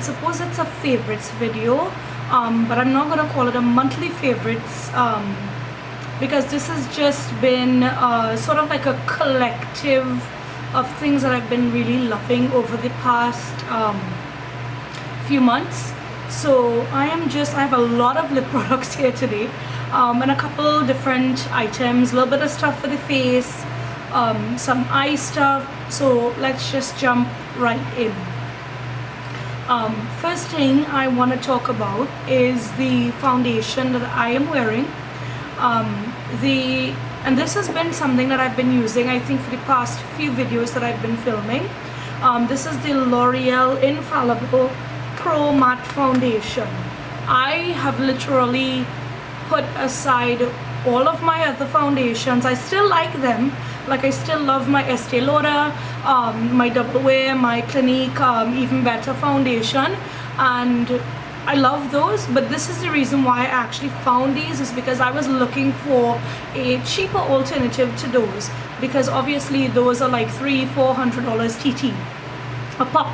suppose it's a favorites video, but I'm not gonna call it a monthly favorites, because this has just been sort of like a collective of things that I've been really loving over the past few months. So I have a lot of lip products here today, and a couple different items, a little bit of stuff for the face, some eye stuff. So let's just jump right in. First thing I want to talk about is the foundation that I am wearing. And this has been something that I've been using, I think, for the past few videos that I've been filming. This is the Loreal Infallible Pro Matte Foundation. I have literally put aside all of my other foundations. I still like them. Like, I still love my Estee Lauder, my Double Wear, my Clinique, Even Better foundation, and I love those. But this is the reason why I actually found these, is because I was looking for a cheaper alternative to those, because obviously those are like $300-400 TT a pop.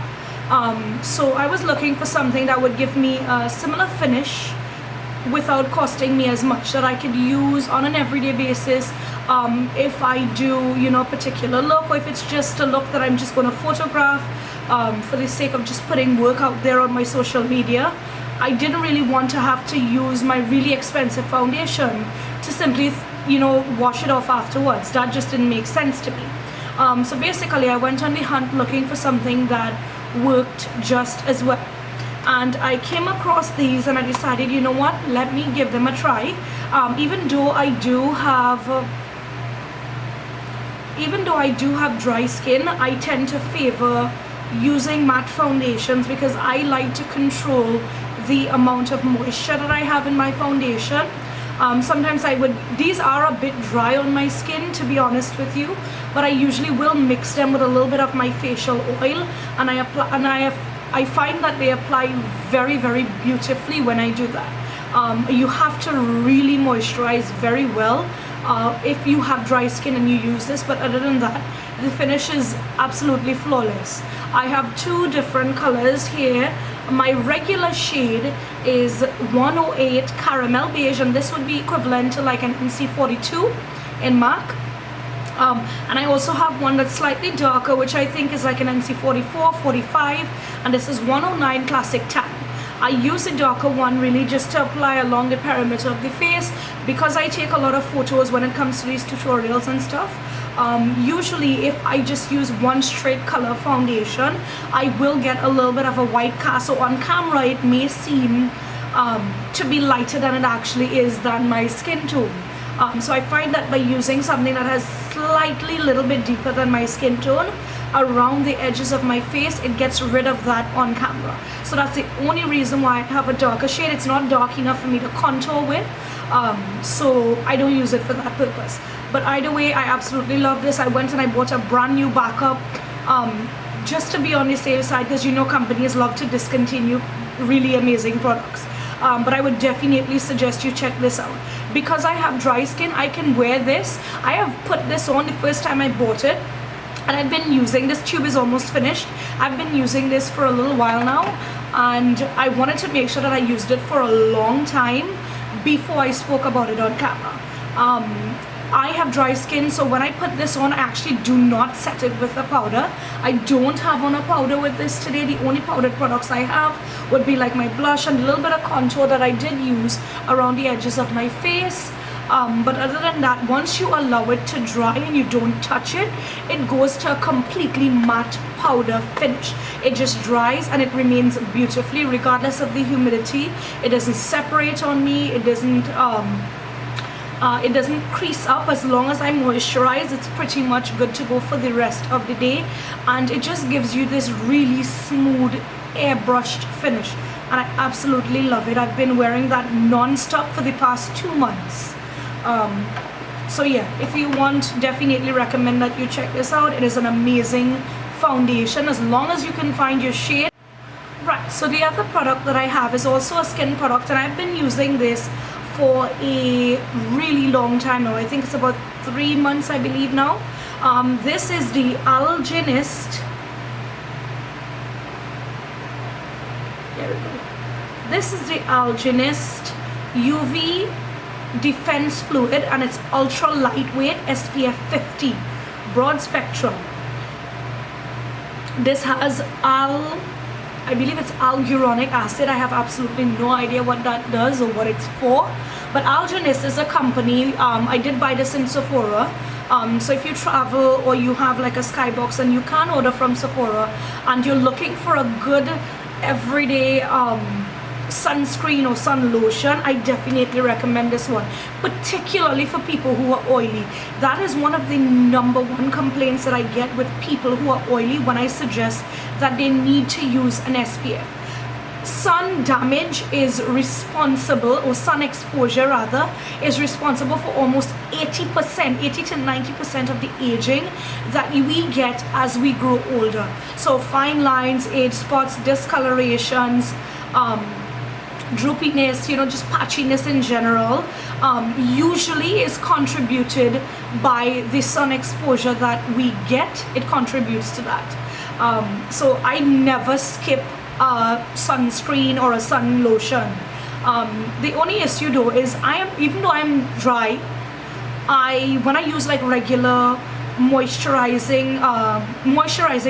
So I was looking for something that would give me a similar finish without costing me as much, that I could use on an everyday basis. If I do, you know, a particular look, or if it's just a look that I'm just going to photograph for the sake of just putting work out there on my social media. I didn't really want to have to use my really expensive foundation to simply, you know, wash it off afterwards. That just didn't make sense to me. So basically I went on the hunt looking for something that worked just as well. And I came across these and I decided, you know what, let me give them a try. Even though I do have dry skin, I tend to favor using matte foundations because I like to control the amount of moisture that I have in my foundation. Sometimes these are a bit dry on my skin, to be honest with you, but I usually will mix them with a little bit of my facial oil, and I find that they apply very, very beautifully when I do that. You have to really moisturize very well if you have dry skin and you use this, but other than that, the finish is absolutely flawless. I have two different colors here. My regular shade is 108 Caramel Beige, and this would be equivalent to like an NC42 in MAC. And I also have one that's slightly darker, which I think is like an NC44, 45, and this is 109 Classic Tan. I use the darker one really just to apply along the perimeter of the face, because I take a lot of photos when it comes to these tutorials and stuff. Usually if I just use one straight color foundation, I will get a little bit of a white cast, so on camera it may seem to be lighter than it actually is than my skin tone. So I find that by using something that has slightly little bit deeper than my skin tone around the edges of my face, it gets rid of that on camera. So that's the only reason why I have a darker shade. It's not dark enough for me to contour with, so I don't use it for that purpose. But either way, I absolutely love this. I went and I bought a brand new backup just to be on the safe side, because you know companies love to discontinue really amazing products. But I would definitely suggest you check this out. Because I have dry skin, I can wear this. I have put this on the first time I bought it, and I've been using this. Tube is almost finished. I've been using this for a little while now, and I wanted to make sure that I used it for a long time before I spoke about it on camera. I have dry skin, so when I put this on, I actually do not set it with a powder. I don't have on a powder with this today. The only powdered products I have would be like my blush and a little bit of contour that I did use around the edges of my face. But other than that, once you allow it to dry and you don't touch it, it goes to a completely matte powder finish. It just dries and it remains beautifully regardless of the humidity. It doesn't separate on me. It doesn't crease up. As long as I moisturize, it's pretty much good to go for the rest of the day, and it just gives you this really smooth airbrushed finish, and I absolutely love it. I've been wearing that non-stop for the past 2 months. So yeah, if you want, definitely recommend that you check this out. It is an amazing foundation as long as you can find your shade. Right, so the other product that I have is also a skin product, and I've been using this for a really long time now. I think it's about 3 months, I believe now. This is the Algenist There we go. This is the Algenist UV Defense Fluid, and it's ultra lightweight, SPF 50, broad spectrum. This has I believe it's hyaluronic acid. I have absolutely no idea what that does or what it's for. But Algenist is a company. I did buy this in Sephora. So if you travel or you have like a skybox and you can order from Sephora and you're looking for a good everyday sunscreen or sun lotion, I definitely recommend this one, particularly for people who are oily. That is one of the #1 complaints that I get with people who are oily when I suggest that they need to use an SPF. Sun damage is responsible, or sun exposure rather, is responsible for almost 80 to 90% of the aging that we get as we grow older. So fine lines, age spots, discolorations, droopiness, you know, just patchiness in general, usually is contributed by the sun exposure that we get. It contributes to that. So I never skip a sunscreen or a sun lotion. The only issue though is even though I'm dry, when I use like regular moisturizing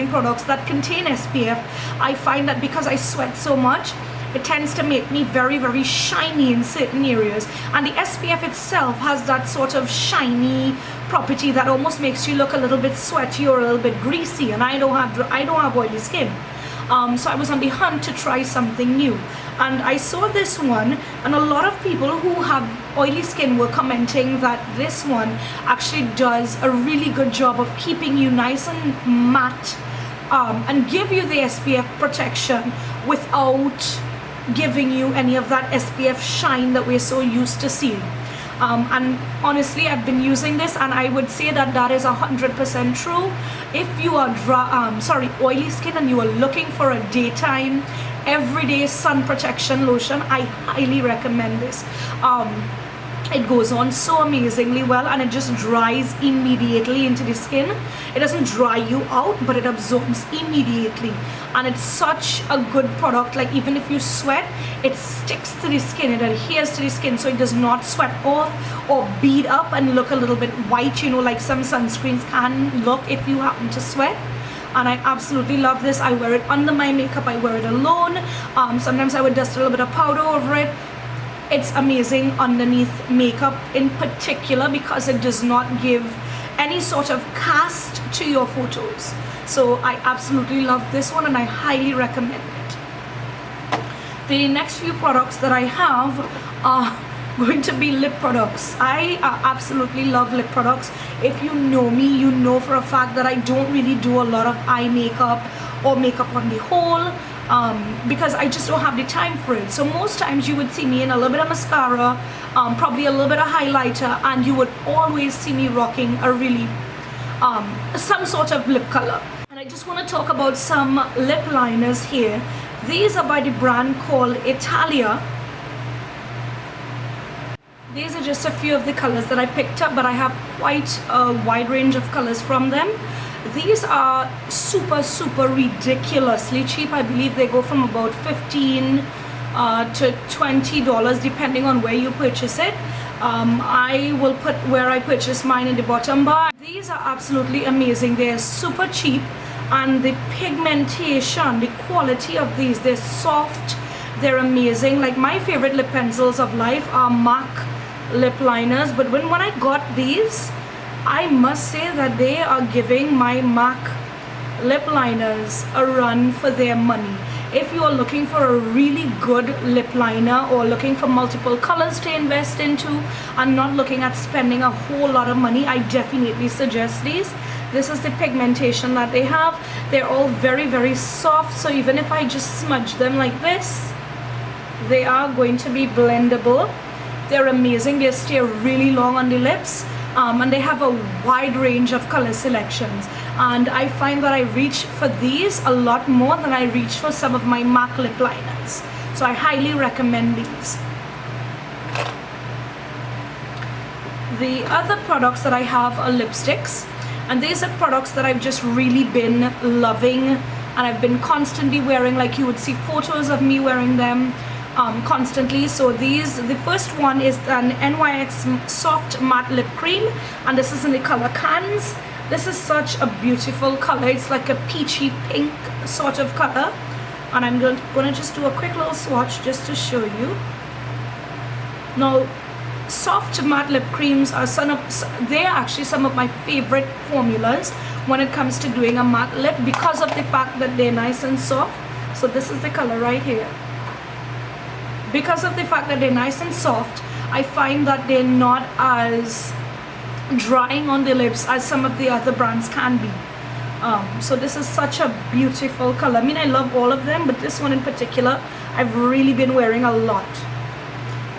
products that contain SPF, I find that because I sweat so much, it tends to make me very, very shiny in certain areas, and the SPF itself has that sort of shiny property that almost makes you look a little bit sweaty or a little bit greasy, and I don't have oily skin. So I was on the hunt to try something new, and I saw this one, and a lot of people who have oily skin were commenting that this one actually does a really good job of keeping you nice and matte, and give you the SPF protection without giving you any of that SPF shine that we're so used to seeing. And honestly, I've been using this, and I would say that that is 100% true. If you are oily skin and you are looking for a daytime, everyday sun protection lotion, I highly recommend this. It goes on so amazingly well, and it just dries immediately into the skin. It doesn't dry you out, but it absorbs immediately, and it's such a good product. Like even if you sweat, it sticks to the skin, it adheres to the skin, so it does not sweat off or bead up and look a little bit white, you know, like some sunscreens can look if you happen to sweat. And I absolutely love this. I wear it under my makeup, I wear it alone. Sometimes I would dust a little bit of powder over it. It's amazing underneath makeup in particular because it does not give any sort of cast to your photos. So I absolutely love this one, and I highly recommend it. The next few products that I have are going to be lip products. I absolutely love lip products. If you know me, you know for a fact that I don't really do a lot of eye makeup or makeup on the whole, because I just don't have the time for it. So most times you would see me in a little bit of mascara, probably a little bit of highlighter, and you would always see me rocking a really some sort of lip color. And I just want to talk about some lip liners here. These are by the brand called Italia. These are just a few of the colors that I picked up, but I have quite a wide range of colors from them. These are super ridiculously cheap. I believe they go from about $15 to $20 depending on where you purchase it. I will put where I purchased mine in the bottom bar. These are absolutely amazing. They're super cheap, and the pigmentation, the quality of these, they're soft, they're amazing. Like my favorite lip pencils of life are MAC lip liners, but when I got these, I must say that they are giving my MAC lip liners a run for their money. If you are looking for a really good lip liner or looking for multiple colors to invest into and not looking at spending a whole lot of money, I definitely suggest these. This is the pigmentation that they have. They're all very soft, so even if I just smudge them like this, they are going to be blendable. They're amazing. They stay really long on the lips. And they have a wide range of color selections, and I find that I reach for these a lot more than I reach for some of my MAC lip liners, so I highly recommend these. The other products that I have are lipsticks, and these are products that I've just really been loving and I've been constantly wearing, like you would see photos of me wearing them constantly. So the first one is an NYX Soft Matte Lip Cream, and this is in the color Cans. This is such a beautiful color. It's like a peachy pink sort of color, and I'm going to just do a quick little swatch just to show you. Now, soft matte lip creams are they're actually some of my favorite formulas when it comes to doing a matte lip, because of the fact that they're nice and soft. So this is the color right here. Because of the fact that they're nice and soft, I find that they're not as drying on the lips as some of the other brands can be. So this is such a beautiful color. I mean, I love all of them, but this one in particular I've really been wearing a lot.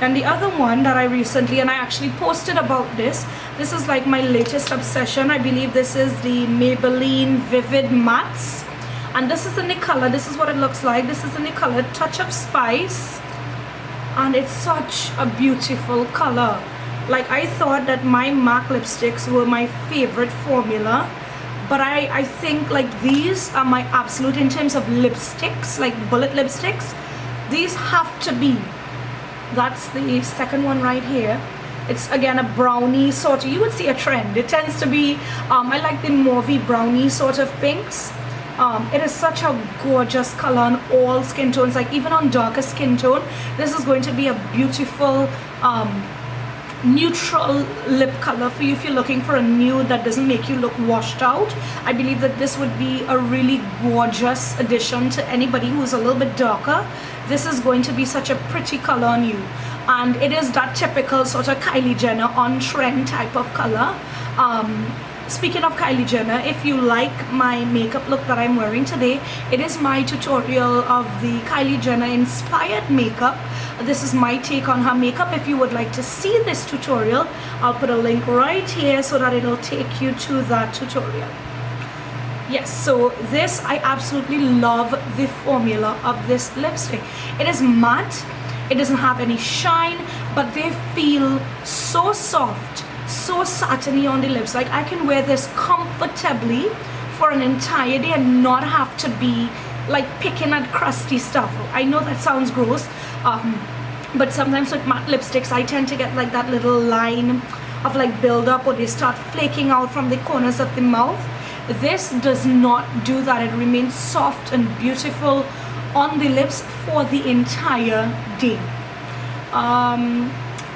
And the other one that I recently, and I actually posted about this is like my latest obsession. I believe this is the Maybelline Vivid Mattes, and this is in the color, this is what it looks like, this is in the color Touch of Spice, and it's such a beautiful color. Like, I thought that my MAC lipsticks were my favorite formula, but I think like these are my absolute, in terms of lipsticks, like bullet lipsticks, these have to be. That's the second one right here. It's again a brownie sort of, you would see a trend. It tends to be, I like the mauvey brownie sort of pinks. It is such a gorgeous color on all skin tones, like even on darker skin tone. This is going to be a beautiful neutral lip color for you if you're looking for a nude that doesn't make you look washed out. I believe that this would be a really gorgeous addition to anybody who's a little bit darker. This is going to be such a pretty color on you, and it is that typical sort of Kylie Jenner on trend type of color. Speaking of Kylie Jenner, if you like my makeup look that I'm wearing today, it is my tutorial of the Kylie Jenner inspired makeup. This is my take on her makeup. If you would like to see this tutorial, I'll put a link right here so that it'll take you to that tutorial. Yes, so this, I absolutely love the formula of this lipstick. It is matte, it doesn't have any shine, but they feel so soft, so satiny on the lips. Like, I can wear this comfortably for an entire day and not have to be like picking at crusty stuff. I know that sounds gross, but sometimes with matte lipsticks I tend to get like that little line of like build up, or they start flaking out from the corners of the mouth. This does not do that. It remains soft and beautiful on the lips for the entire day.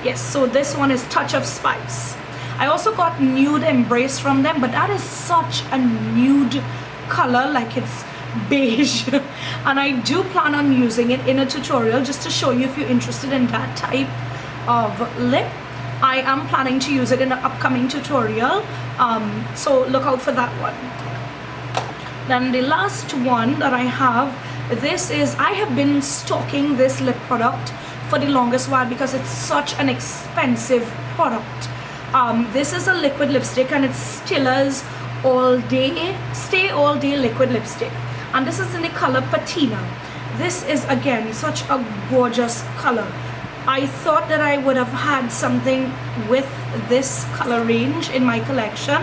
Yes, so this one is Touch of Spice. I also got Nude Embrace from them, but that is such a nude color, like it's beige. And I do plan on using it in a tutorial just to show you if you're interested in that type of lip. I am planning to use it in an upcoming tutorial, so look out for that one. Then the last one that I have, this is, I have been stocking this lip product for the longest while because it's such an expensive product. This is a liquid lipstick, and it's Stilla's Stay All Day liquid lipstick, and this is in the color Patina. This is again such a gorgeous color. I thought that I would have had something with this color range in my collection,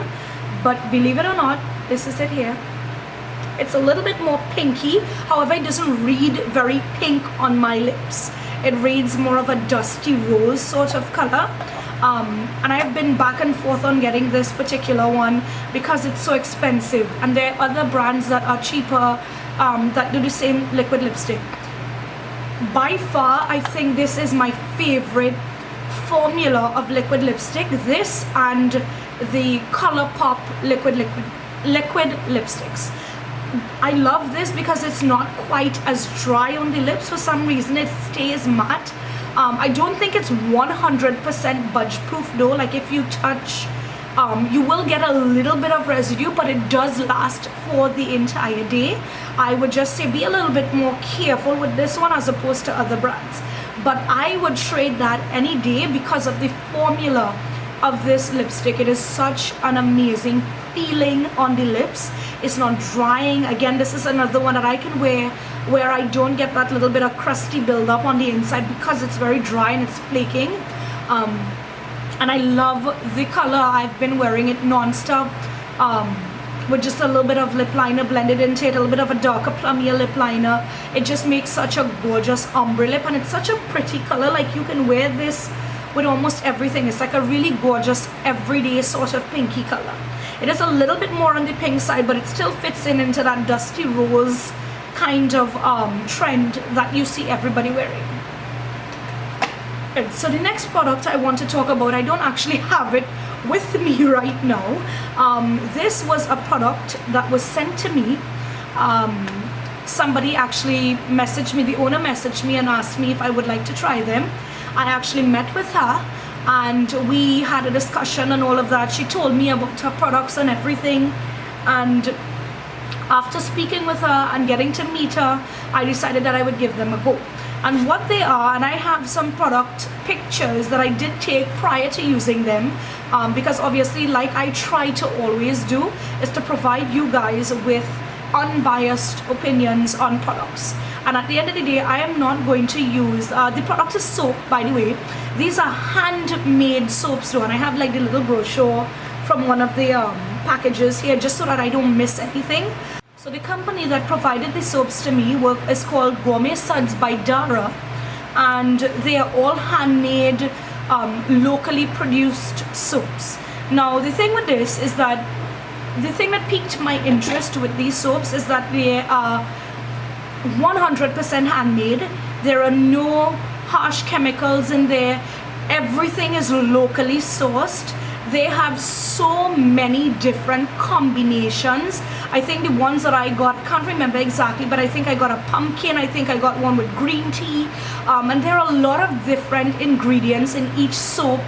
but believe it or not, this is it here. It's a little bit more pinky, however it doesn't read very pink on my lips. It reads more of a dusty rose sort of color. And I've been back and forth on getting this particular one because it's so expensive, and there are other brands that are cheaper that do the same liquid lipstick. By far, I think this is my favorite formula of liquid lipstick. This and the ColourPop liquid lipsticks. I love this because it's not quite as dry on the lips. For some reason, it stays matte. I don't think it's 100% budge proof though. Like, if you touch, you will get a little bit of residue, but it does last for the entire day. I would just say be a little bit more careful with this one as opposed to other brands, but I would trade that any day because of the formula of this lipstick. It is such an amazing feeling on the lips. It's not drying. Again, this is another one that I can wear where I don't get that little bit of crusty buildup on the inside because it's very dry and it's flaking. And I love the color. I've been wearing it non-stop. with just a little bit of lip liner blended into it, a little bit of a darker plummier lip liner. It just makes such a gorgeous ombre lip, and it's such a pretty color. Like, you can wear this with almost everything. It's like a really gorgeous everyday sort of pinky color. It is a little bit more on the pink side, but it still fits in into that dusty rose kind of trend that you see everybody wearing. So the next product I want to talk about, I don't actually have it with me right now. This was a product that was sent to me. Somebody actually messaged me, the owner messaged me and asked me if I would like to try them. I actually met with her and we had a discussion and all of that. She told me about her products and everything, and after speaking with her and getting to meet her, I decided that I would give them a go. And what they are, and I have some product pictures that I did take prior to using them, because obviously, like I try to always do, is to provide you guys with unbiased opinions on products. And at the end of the day, I am not going to use, the product is soap, by the way. These are handmade soaps though, and I have like the little brochure from one of the packages here, just so that I don't miss anything. So the company that provided the soaps to me is called Gourmet Sons by Dara, and they are all handmade, locally produced soaps. Now the thing with this is that, the thing that piqued my interest with these soaps is that they are 100% handmade. There are no harsh chemicals in there. Everything is locally sourced. They have so many different combinations. I think the ones that I got, can't remember exactly, but I think I got a pumpkin, I think I got one with green tea, and there are a lot of different ingredients in each soap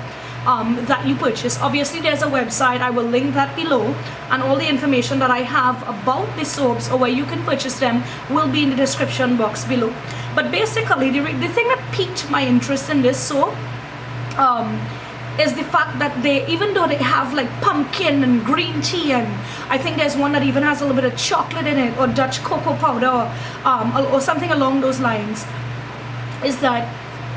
that you purchase. Obviously there's a website, I will link that below, and all the information that I have about the soaps or where you can purchase them will be in the description box below. But basically the thing that piqued my interest in this soap is the fact that they, even though they have like pumpkin and green tea, and I think there's one that even has a little bit of chocolate in it, or Dutch cocoa powder, or something along those lines, is that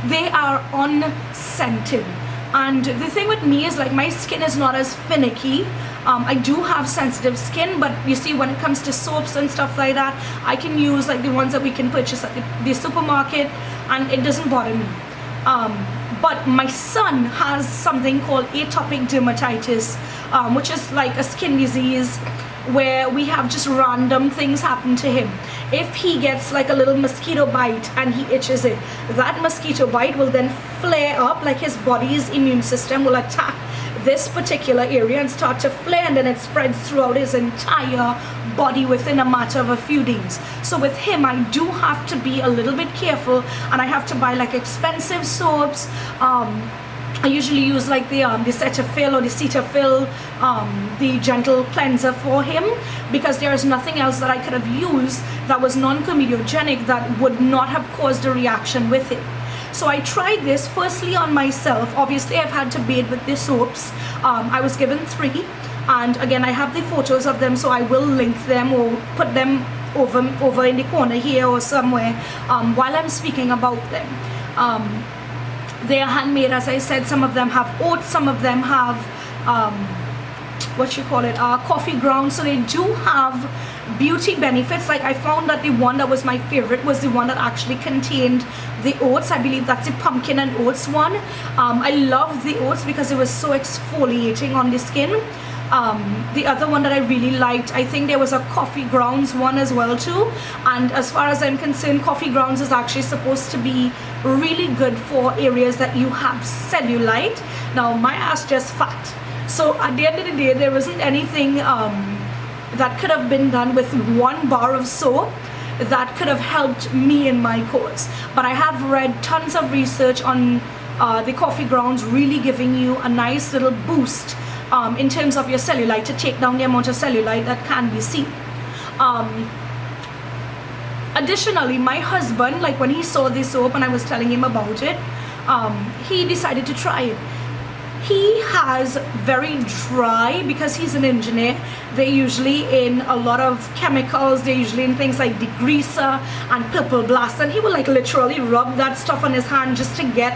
they are unscented. And the thing with me is, like, my skin is not as finicky. I do have sensitive skin, but you see, when it comes to soaps and stuff like that, I can use like the ones that we can purchase at the supermarket, and it doesn't bother me. But my son has something called atopic dermatitis, which is like a skin disease where we have just random things happen to him. If he gets like a little mosquito bite and he itches it, that mosquito bite will then flare up, like his body's immune system will attack this particular area and start to flare, and then it spreads throughout his entire body within a matter of a few days. So with him, I do have to be a little bit careful, and I have to buy like expensive soaps. I usually use like the Cetaphil or the Cetaphil, the gentle cleanser for him, because there is nothing else that I could have used that was non-comedogenic that would not have caused a reaction with it. So I tried this firstly on myself. Obviously I've had to bathe with the soaps. I was given 3, and again I have the photos of them, so I will link them or put them over in the corner here or somewhere while I'm speaking about them. They are handmade, as I said. Some of them have oats, some of them have coffee grounds, so they do have beauty benefits. Like, I found that the one that was my favorite was the one that actually contained the oats. I believe that's the pumpkin and oats one. I love the oats because it was so exfoliating on the skin. The other one that I really liked, I think there was a coffee grounds one as well too, and as far as I'm concerned, coffee grounds is actually supposed to be really good for areas that you have cellulite. Now my ass just fat, so at the end of the day there isn't anything that could have been done with 1 bar of soap that could have helped me in my cause. But I have read tons of research on the coffee grounds really giving you a nice little boost in terms of your cellulite, to take down the amount of cellulite that can be seen. Additionally, my husband, like when he saw this soap and I was telling him about it, he decided to try it. He has very dry, because he's an engineer, they're usually in a lot of chemicals, they're usually in things like degreaser and purple blast, and he will like literally rub that stuff on his hand just to get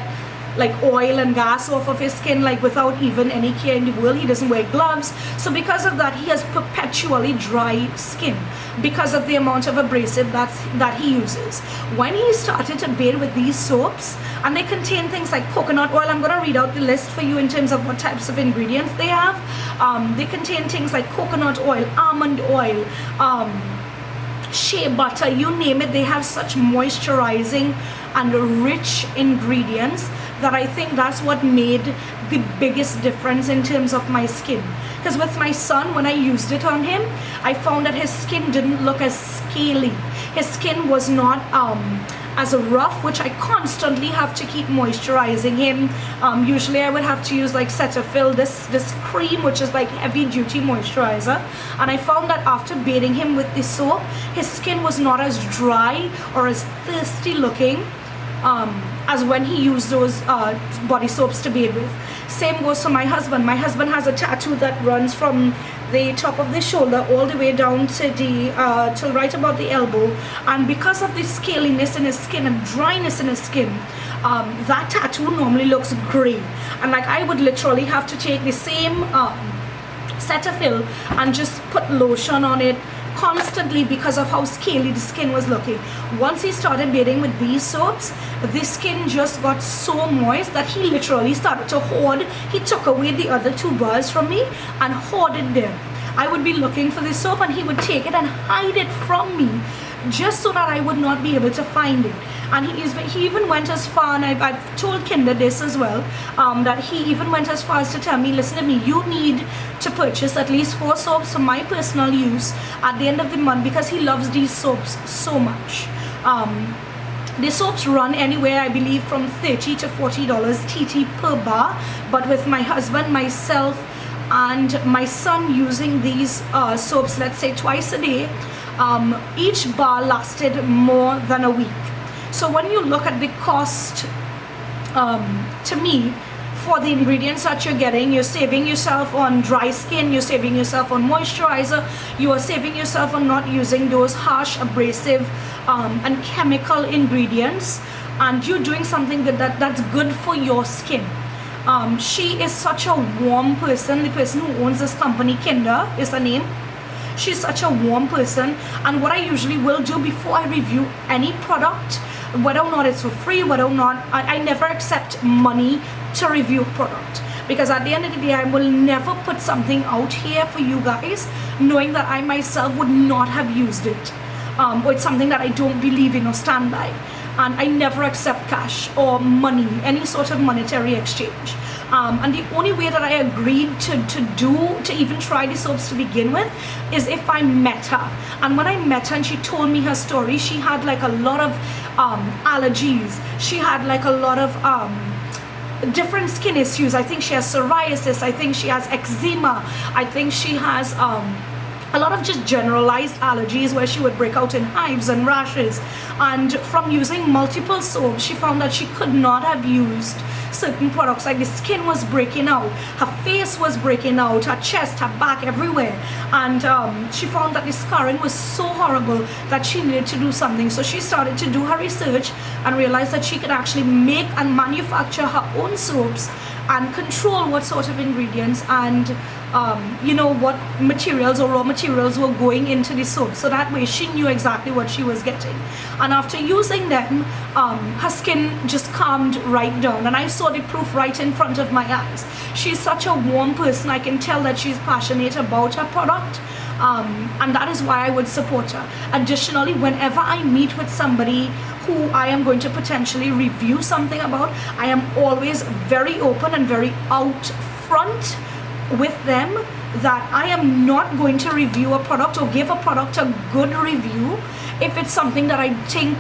like oil and gas off of his skin, like without even any care in the world. He doesn't wear gloves, so because of that he has perpetually dry skin because of the amount of abrasive that he uses. When he started to bathe with these soaps, and they contain things like coconut oil, I'm going to read out the list for you in terms of what types of ingredients they have. They contain things like coconut oil, almond oil, shea butter, you name it. They have such moisturizing and rich ingredients that I think that's what made the biggest difference in terms of my skin. Because with my son, when I used it on him, I found that his skin didn't look as scaly. His skin was not as rough, which I constantly have to keep moisturizing him. Usually I would have to use like Cetaphil, this cream, which is like heavy duty moisturizer, and I found that after bathing him with this soap, his skin was not as dry or as thirsty looking as when he used those body soaps to bathe with. Same goes for my husband. My husband has a tattoo that runs from the top of the shoulder all the way down to the till right about the elbow, and because of the scaliness in his skin and dryness in his skin, that tattoo normally looks gray, and like I would literally have to take the same Cetaphil and just put lotion on it constantly because of how scaly the skin was looking. Once he started bathing with these soaps, the skin just got so moist that he literally started to hoard. He took away the other 2 bars from me and hoarded them. I would be looking for the soap and he would take it and hide it from me just so that I would not be able to find it. And he even went as far, and I've told Kinder this as well, that he even went as far as to tell me, listen to me, you need to purchase at least 4 soaps for my personal use at the end of the month, because he loves these soaps so much. The soaps run anywhere, I believe, from $30 to $40 TT per bar, but with my husband, myself, and my son using these soaps, let's say twice a day, each bar lasted more than a week. So when you look at the cost, to me, for the ingredients that you're getting, you're saving yourself on dry skin, you're saving yourself on moisturizer, you are saving yourself on not using those harsh, abrasive, and chemical ingredients, and you're doing something that's good for your skin. She is such a warm person. The person who owns this company, Kinder is her name. She's such a warm person, and what I usually will do before I review any product, whether or not it's for free, whether or not, I never accept money to review a product, because at the end of the day I will never put something out here for you guys knowing that I myself would not have used it, or it's something that I don't believe in or stand by. And I never accept cash or money, any sort of monetary exchange. And the only way that I agreed to even try the soaps to begin with is if I met her. And when I met her and she told me her story, she had like a lot of allergies. She had like a lot of different skin issues. I think she has psoriasis. I think she has eczema. I think she has a lot of just generalized allergies where she would break out in hives and rashes. And from using multiple soaps, she found that she could not have used certain products, like the skin was breaking out, her face was breaking out, her chest, her back, everywhere. And she found that the scarring was so horrible that she needed to do something. So she started to do her research and realized that she could actually make and manufacture her own soaps and control what sort of ingredients and you know, what materials or raw materials were going into the soap, so that way she knew exactly what she was getting. And after using them, her skin just calmed right down, and I saw the proof right in front of my eyes. She's such a warm person. I can tell that she's passionate about her product, and that is why I would support her. Additionally, whenever I meet with somebody who I am going to potentially review something about, I am always very open and very out front with them that I am not going to review a product or give a product a good review if it's something that I think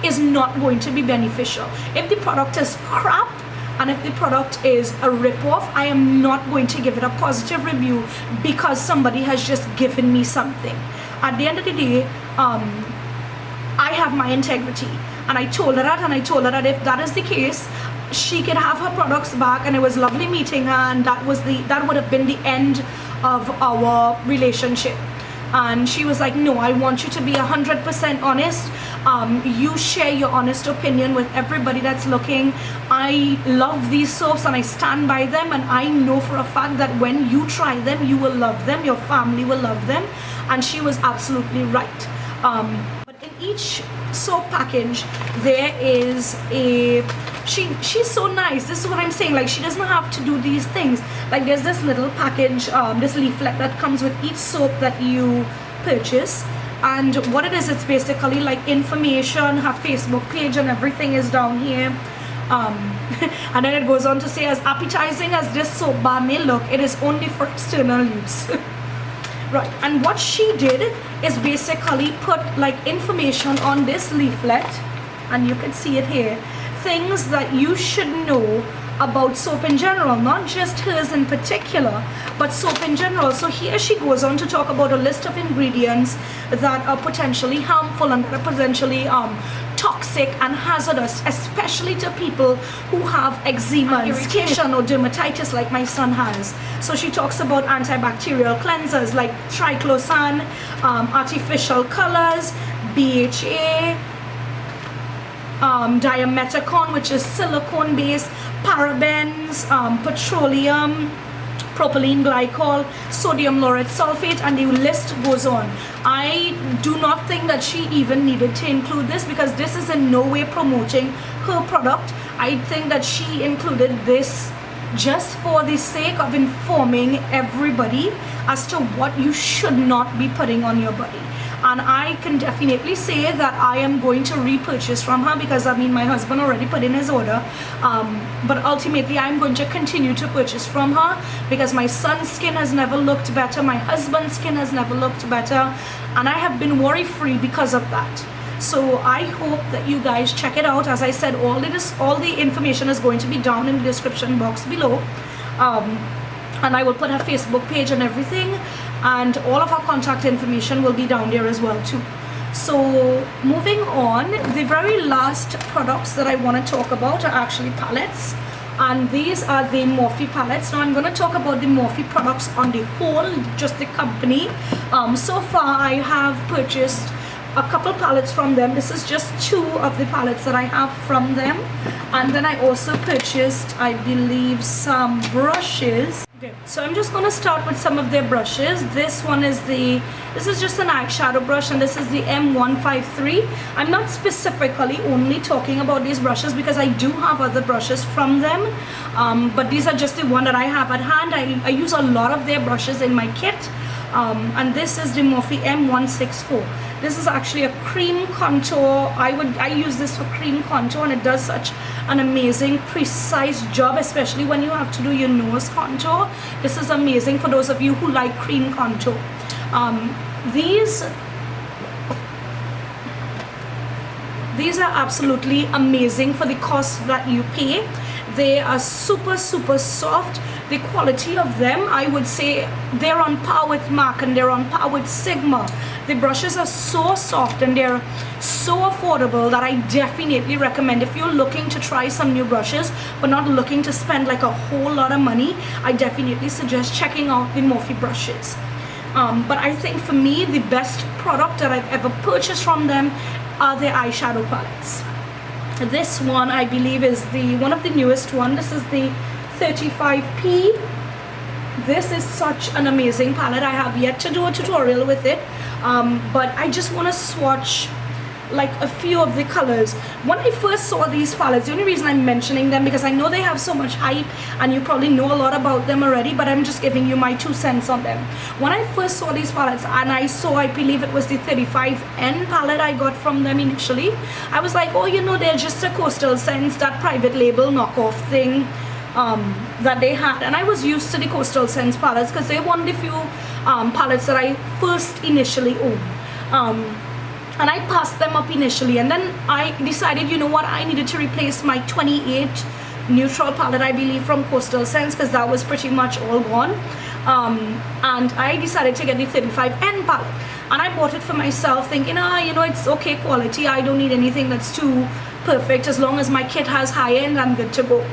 is not going to be beneficial. If the product is crap and if the product is a rip-off, I am not going to give it a positive review because somebody has just given me something. At the end of the day, I have my integrity, and I told her that, and I told her that if that is the case, she can have her products back, and it was lovely meeting her, and that would have been the end of our relationship. and she was like, no, I want you to be 100% honest. You share your honest opinion with everybody that's looking. I love these soaps and I stand by them, and I know for a fact that when you try them, you will love them, your family will love them. And she was absolutely right. But in each soap package there is a, she's so nice. This is what I'm saying, like, she doesn't have to do these things. Like, there's this little package, this leaflet that comes with each soap that you purchase, and what it is, it's basically like information. Her Facebook page and everything is down here. And then it goes on to say, as appetizing as this soap bar may look, it is only for external use. Right, and what she did is basically put like information on this leaflet, and you can see it here, things that you should know about soap in general, not just hers in particular, but soap in general. So here she goes on to talk about a list of ingredients that are potentially harmful and that are potentially toxic and hazardous, especially to people who have eczema, irritation, or dermatitis like my son has. So she talks about antibacterial cleansers like triclosan, artificial colors, BHA, dimetacon, which is silicone based, parabens, petroleum, propylene glycol, sodium lauryl sulfate, and the list goes on. I do not think that she even needed to include this, because this is in no way promoting her product. I think that she included this just for the sake of informing everybody as to what you should not be putting on your body. And I can definitely say that I am going to repurchase from her, because I mean, my husband already put in his order, but ultimately I'm going to continue to purchase from her, because my son's skin has never looked better, my husband's skin has never looked better, and I have been worry free because of that. So I hope that you guys check it out. As I said, all the information is going to be down in the description box below, and I will put her Facebook page and everything, and all of our contact information will be down there as well too. So moving on, the very last products that I want to talk about are actually palettes, and these are the Morphe palettes. Now I'm going to talk about the Morphe products on the whole, just the company. So far I have purchased a couple palettes from them. This is just 2 of the palettes that I have from them, and then I also purchased, I believe, some brushes. Okay, so I'm just going to start with some of their brushes. This is just an eyeshadow brush, and this is the M153. I'm not specifically only talking about these brushes because I do have other brushes from them, but these are just the one that I have at hand. I use a lot of their brushes in my kit, and this is the Morphe M164. This is actually a cream contour. I use this for cream contour, and it does such an amazing precise job, especially when you have to do your nose contour. This is amazing for those of you who like cream contour. These are absolutely amazing for the cost that you pay. They are super soft. The quality of them, I would say they're on par with MAC, and they're on par with Sigma. The brushes are so soft and they're so affordable that I definitely recommend, if you're looking to try some new brushes but not looking to spend like a whole lot of money, I definitely suggest checking out the Morphe brushes. But I think for me, the best product that I've ever purchased from them are their eyeshadow palettes. This one, I believe, is one of the newest one. This is the 35P. This is such an amazing palette. I have yet to do a tutorial with it, but I just want to swatch like a few of the colors. When I first saw these palettes, the only reason I'm mentioning them because I know they have so much hype and you probably know a lot about them already, but I'm just giving you my 2 cents on them. When I first saw these palettes and I believe it was the 35N palette I got from them initially, I was like, oh, you know, they're just a Coastal Scents, that private label knockoff thing that they had. And I was used to the Coastal Scents palettes because they're one of the few palettes that I first initially owned. And I passed them up initially, and then I decided, you know what, I needed to replace my 28 neutral palette, I believe, from Coastal Scents, because that was pretty much all gone. And I decided to get the 35N palette, and I bought it for myself thinking, you know, it's okay quality, I don't need anything that's too perfect. As long as my kit has high end, I'm good to go.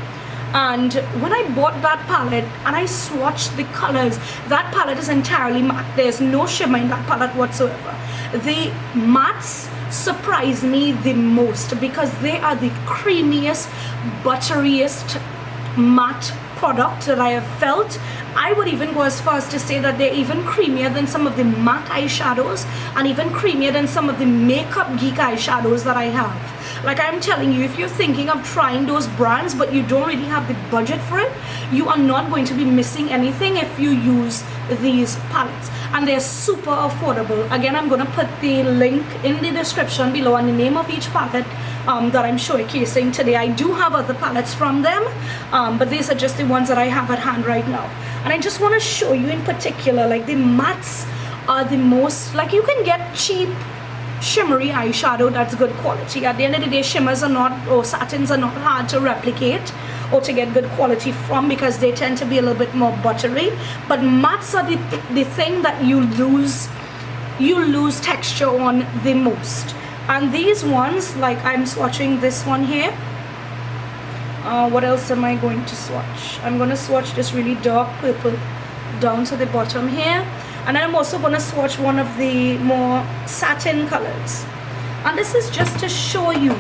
And when I bought that palette and I swatched the colors, that palette is entirely matte. There's no shimmer in that palette whatsoever. The mattes surprise me the most because they are the creamiest, butteriest matte product that I have felt. I would even go as far as to say that they're even creamier than some of the matte eyeshadows and even creamier than some of the Makeup Geek eyeshadows that I have. Like I'm telling you, if you're thinking of trying those brands but you don't really have the budget for it, you are not going to be missing anything if you use these palettes. And they're super affordable. Again, I'm going to put the link in the description below and the name of each palette that I'm showcasing today. I do have other palettes from them, but these are just the ones that I have at hand right now. And I just want to show you in particular, like the mattes are the most, like you can get cheap shimmery eyeshadow that's good quality. At the end of the day, shimmers are not, or satins are not hard to replicate or to get good quality from because they tend to be a little bit more buttery. But mattes are the thing that you lose texture on the most. And these ones, like I'm swatching this one here. What else am I going to swatch? I'm going to swatch this really dark purple down to the bottom here. And then I'm also going to swatch one of the more satin colors. And this is just to show you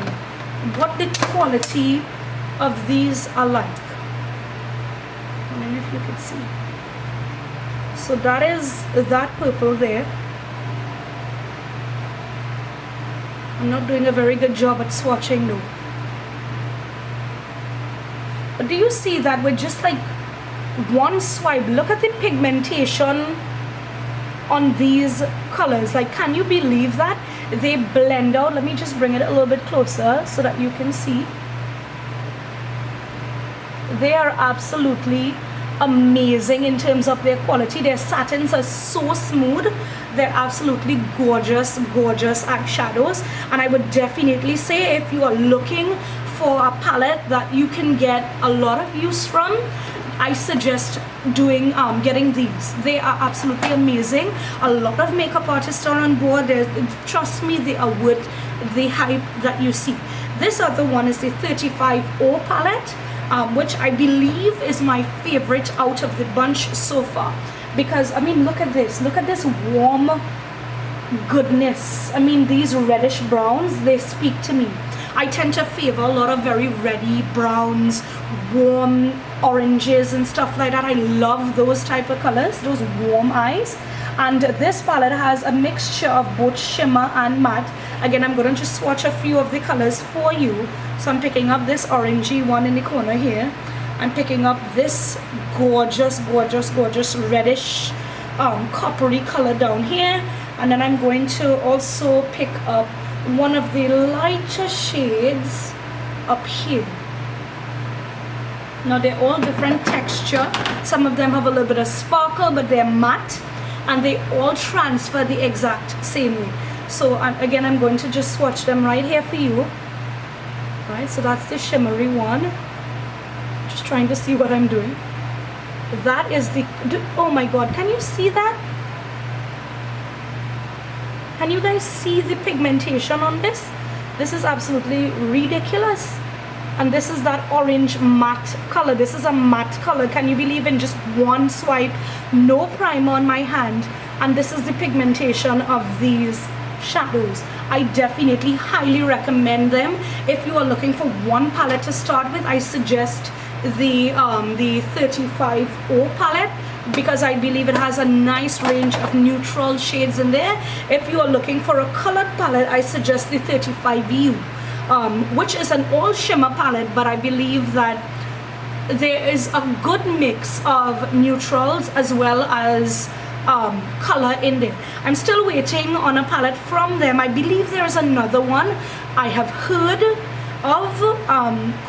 what the quality of these are like. I don't know if you can see. So that is that purple there. I'm not doing a very good job at swatching though. But do you see that with just like one swipe, look at the pigmentation on these colors. Like, can you believe that? They blend out. Let me just bring it a little bit closer so that you can see. They are absolutely amazing in terms of their quality. Their satins are so smooth. They're absolutely gorgeous, gorgeous eyeshadows. And I would definitely say if you are looking for a palette that you can get a lot of use from, I suggest getting these. They are absolutely amazing. A lot of makeup artists are on board. Trust me, they are worth the hype that you see. This other one is the 35O palette, which I believe is my favorite out of the bunch so far. Because, I mean, look at this. Look at this warm goodness. I mean, these reddish browns, they speak to me. I tend to favor a lot of very reddy browns, warm oranges and stuff like that. I love those type of colors, those warm eyes. And this palette has a mixture of both shimmer and matte. Again, I'm going to just swatch a few of the colors for you. So I'm picking up this orangey one in the corner here. I'm picking up this gorgeous, gorgeous, gorgeous reddish coppery color down here. And then I'm going to also pick up one of the lighter shades up here. Now they're all different texture. Some of them have a little bit of sparkle, but they're matte, and they all transfer the exact same way. So again, I'm going to just swatch them right here for you. Right, so that's the shimmery one. Just trying to see what I'm doing. That is the, oh my god, can you see that? Can you guys see the pigmentation on this? This is absolutely ridiculous. And this is that orange matte color. This is a matte color. Can you believe, in just one swipe, no primer on my hand, and this is the pigmentation of these shadows. I definitely highly recommend them. If you are looking for one palette to start with, I suggest the 35O palette, because I believe it has a nice range of neutral shades in there. If you are looking for a colored palette, I suggest the 35U, which is an all shimmer palette, but I believe that there is a good mix of neutrals as well as color in there. I'm still waiting on a palette from them. I believe there is another one I have heard of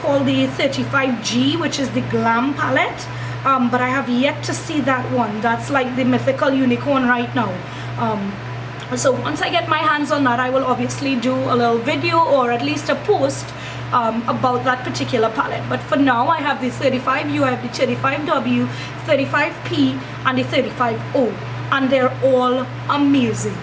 called the 35G, which is the glam palette, but I have yet to see that one. That's like the mythical unicorn right now. So once I get my hands on that, I will obviously do a little video or at least a post about that particular palette. But for now, I have the 35U, I have the 35W, 35P, and the 35O, and they're all amazing.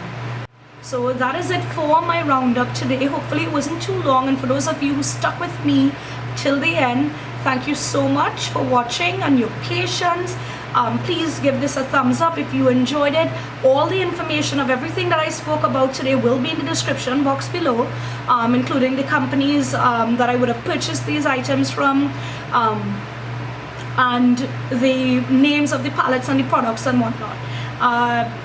So that is it for my roundup today. Hopefully it wasn't too long, and for those of you who stuck with me till the end, Thank you so much for watching and your patience. Please give this a thumbs up if you enjoyed it. All the information of everything that I spoke about today will be in the description box below, including the companies that I would have purchased these items from, and the names of the palettes and the products and whatnot.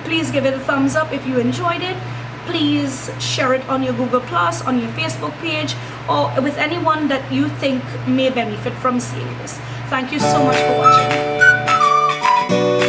Please give it a thumbs up if you enjoyed it. Please share it on your Google Plus, on your Facebook page, or with anyone that you think may benefit from seeing this. Thank you so much for watching.